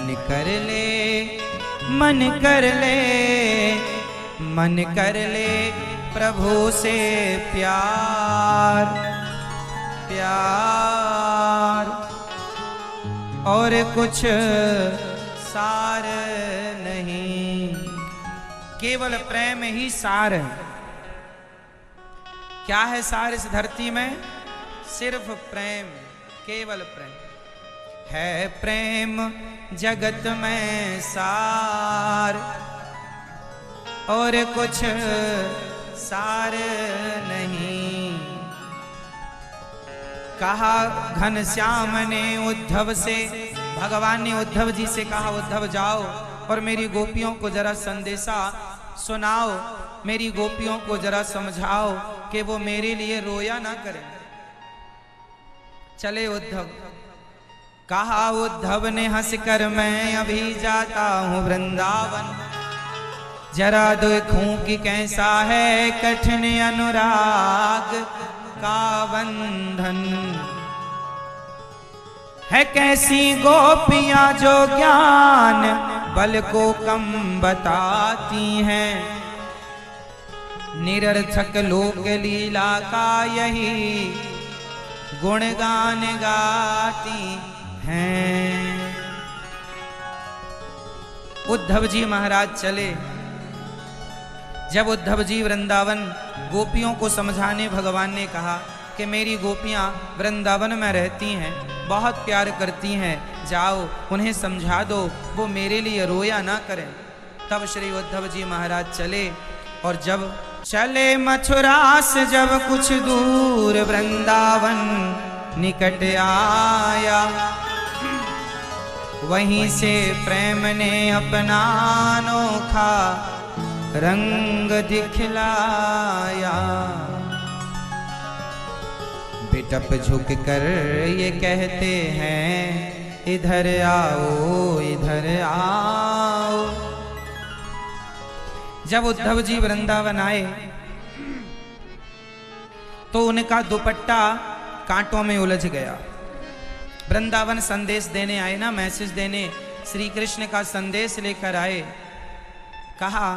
मन कर ले, मन कर ले, मन कर ले प्रभु से प्यार, प्यार और कुछ सार नहीं। केवल प्रेम ही सार है। क्या है सार इस धरती में? सिर्फ प्रेम, केवल प्रेम है। प्रेम जगत में सार और कुछ सार नहीं। कहा घनश्याम ने उद्धव से, भगवान ने उद्धव जी से कहा उद्धव जाओ और मेरी गोपियों को जरा संदेशा सुनाओ, मेरी गोपियों को जरा समझाओ कि वो मेरे लिए रोया ना करें। चले उद्धव। कहा उद्धव ने हंसकर मैं अभी जाता हूं वृंदावन, जरा देखूं कि कैसा है कठिन अनुराग का बंधन है। कैसी गोपियां जो ज्ञान बल को कम बताती हैं, निरर्थक लोक लीला का यही गुणगान गाती हैं। उद्धव जी महाराज चले। जब उद्धव जी वृंदावन गोपियों को समझाने, भगवान ने कहा कि मेरी गोपियां वृंदावन में रहती हैं, बहुत प्यार करती हैं, जाओ उन्हें समझा दो, वो मेरे लिए रोया ना करें। तब श्री उद्धव जी महाराज चले और जब चले मथुरा से जब कुछ दूर वृंदावन निकट आया, वहीं से प्रेम ने अपना अनोखा रंग दिखलाया। बिटप झुक कर ये कहते हैं इधर आओ, इधर आओ। जब उद्धव जी वृंदावन आए तो उनका दुपट्टा कांटों में उलझ गया। वृंदावन संदेश देने आए ना, मैसेज देने, श्री कृष्ण का संदेश लेकर आए। कहा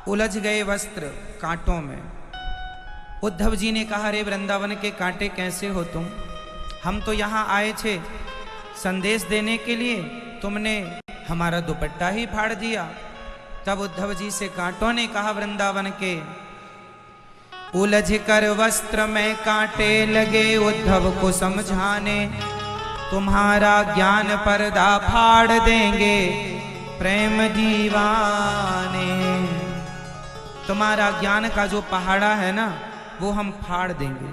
उलझ गए वस्त्र कांटों में। उद्धव जी ने कहा रे वृंदावन के कांटे कैसे हो तुम? हम तो यहाँ आए थे संदेश देने के लिए, तुमने हमारा दुपट्टा ही फाड़ दिया। तब उद्धव जी से कांटों ने कहा वृंदावन के, उलझ कर वस्त्र में कांटे लगे उद्धव को समझाने, तुम्हारा ज्ञान पर्दा फाड़ देंगे प्रेम दीवाने। तुम्हारा ज्ञान का जो पहाड़ा है ना, वो हम फाड़ देंगे।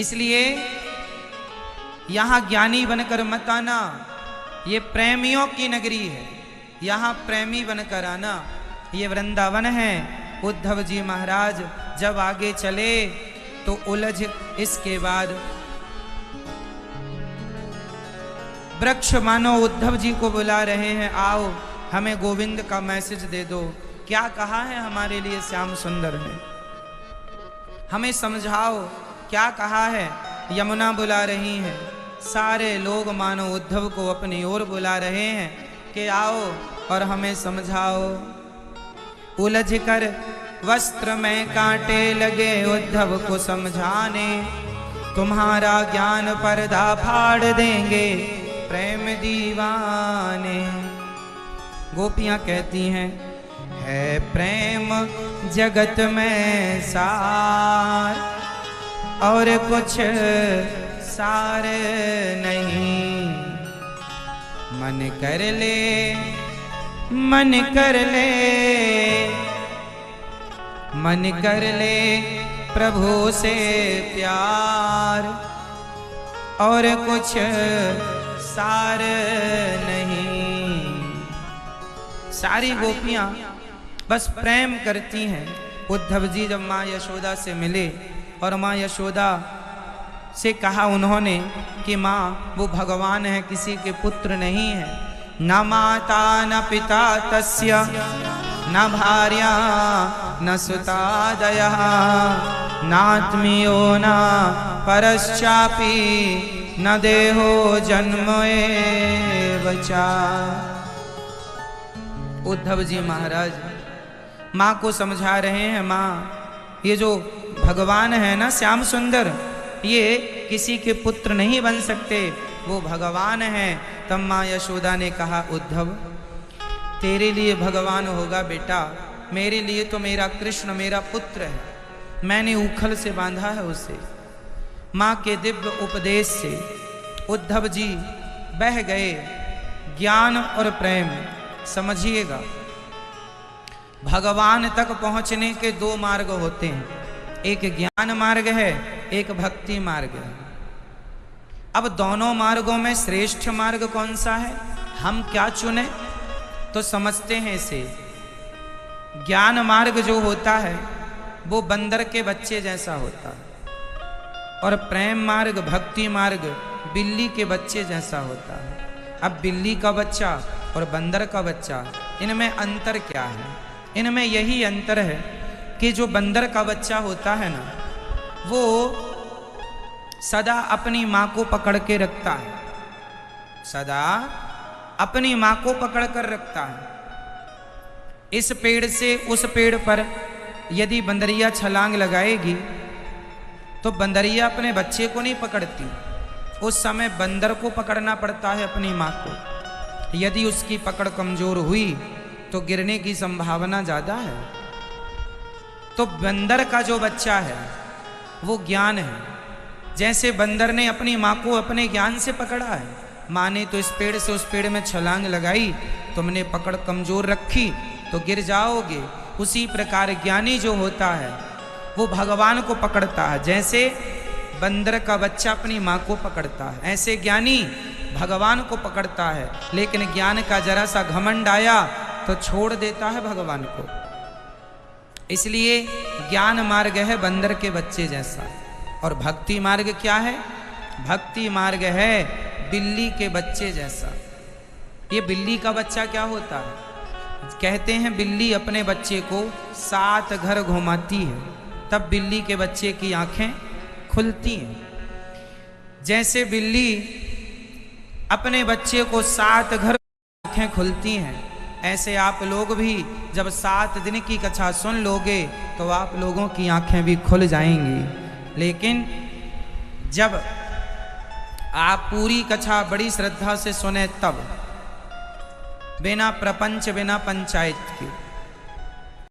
इसलिए यहां ज्ञानी बनकर मत आना, ये प्रेमियों की नगरी है, यहां प्रेमी बनकर आना। ये वृंदावन है। उद्धव जी महाराज जब आगे चले तो उलझ, इसके बाद वृक्ष मानो उद्धव जी को बुला रहे हैं, आओ हमें गोविंद का मैसेज दे दो। क्या कहा है हमारे लिए श्याम सुंदर ने, हमें समझाओ क्या कहा है। यमुना बुला रही है, सारे लोग मानो उद्धव को अपनी ओर बुला रहे हैं कि आओ और हमें समझाओ। उलझ कर वस्त्र में कांटे लगे उद्धव को समझाने, तुम्हारा ज्ञान पर्दा फाड़ देंगे प्रेम दीवाने। गोपियां कहती हैं है प्रेम जगत में सार और कुछ सार नहीं। मन कर ले, मन कर ले, मन कर ले प्रभु से प्यार और कुछ सार नहीं। सारी गोपियां बस प्रेम करती हैं। उद्धव जी जब माँ यशोदा से मिले और माँ यशोदा से कहा उन्होंने कि माँ वो भगवान है, किसी के पुत्र नहीं है, न माता न पिता तस्य न भार्या न सुतादयः नात्मीयो न परश्चापि न देहो जन्म बचा। उद्धव जी महाराज माँ को समझा रहे हैं, माँ ये जो भगवान है ना श्याम सुंदर, ये किसी के पुत्र नहीं बन सकते, वो भगवान है। तब माँ यशोदा ने कहा, उद्धव तेरे लिए भगवान होगा बेटा, मेरे लिए तो मेरा कृष्ण मेरा पुत्र है, मैंने उखल से बांधा है उसे। माँ के दिव्य उपदेश से उद्धव जी बह गए ज्ञान और प्रेम। समझिएगा, भगवान तक पहुंचने के दो मार्ग होते हैं, एक ज्ञान मार्ग है, एक भक्ति मार्ग है। अब दोनों मार्गों में श्रेष्ठ मार्ग कौन सा है, हम क्या चुने? तो समझते हैं इसे। ज्ञान मार्ग जो होता है वो बंदर के बच्चे जैसा होता है, और प्रेम मार्ग भक्ति मार्ग बिल्ली के बच्चे जैसा होता है। अब बिल्ली का बच्चा और बंदर का बच्चा, इनमें अंतर क्या है? इनमें यही अंतर है कि जो बंदर का बच्चा होता है ना, वो सदा अपनी माँ को पकड़ के रखता है, सदा अपनी माँ को पकड़ कर रखता है। इस पेड़ से उस पेड़ पर यदि बंदरिया छलांग लगाएगी तो बंदरिया अपने बच्चे को नहीं पकड़ती, उस समय बंदर को पकड़ना पड़ता है अपनी माँ को। यदि उसकी पकड़ कमजोर हुई तो गिरने की संभावना ज्यादा है। तो बंदर का जो बच्चा है वो ज्ञान है। जैसे बंदर ने अपनी माँ को अपने ज्ञान से पकड़ा है, माँ ने तो इस पेड़ से उस पेड़ में छलांग लगाई, तुमने पकड़ कमजोर रखी तो गिर जाओगे। उसी प्रकार ज्ञानी जो होता है वो भगवान को पकड़ता है, जैसे बंदर का बच्चा अपनी माँ को पकड़ता है, ऐसे ज्ञानी भगवान को पकड़ता है। लेकिन ज्ञान का जरा सा घमंड आया तो छोड़ देता है भगवान को। इसलिए ज्ञान मार्ग है बंदर के बच्चे जैसा, और भक्ति मार्ग क्या है? भक्ति मार्ग है बिल्ली के बच्चे जैसा। ये बिल्ली का बच्चा क्या होता है? कहते हैं बिल्ली अपने बच्चे को 7 घर घुमाती है, तब बिल्ली के बच्चे की आंखें खुलती हैं। जैसे बिल्ली अपने बच्चे को 7 घर आंखें खुलती हैं, ऐसे आप लोग भी जब 7 दिन की कथा सुन लोगे तो आप लोगों की आंखें भी खुल जाएंगी। लेकिन जब आप पूरी कथा बड़ी श्रद्धा से सुने, तब बिना प्रपंच बिना पंचायत के